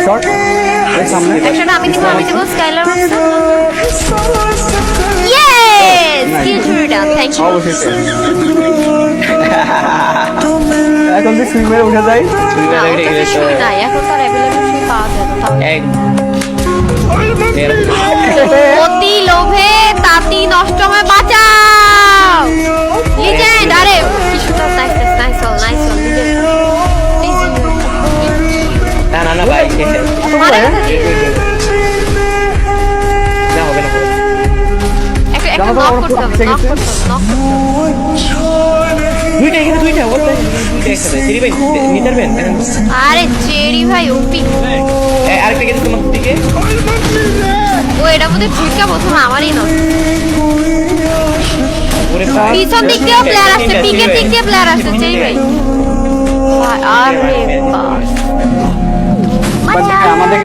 shot সামনে একটা আমি দিব স্কাইলার ইয়েস কিল শুরুটা থ্যাংক ইউ অবশ্যই এখন তো সুইমারে উঠে যায় না এখন তো অ্যাভেলেবল শুই পাওয়া যায় না অতি লোভে তাতি নষ্ট হয় বাঁচাও লিজেন্ড আরে কি সুন্দর নাইস অল না ভাই মারা গেছে না হবে না একটা নক করতে হবে দুইটা ওটা একসাথে সিরি ভাই নিতে পারবেন আরে জেরি ভাই ওপি আরেকটা গেছে তোমার দিকে ও এটা মধ্যে ঠিকটা প্রথম আমারই নয় ওরে পিছন দিক দিয়ে প্লেয়ার আসছে পিকের দিক দিয়ে প্লেয়ার আসছে জেরি ভাই আরে বাস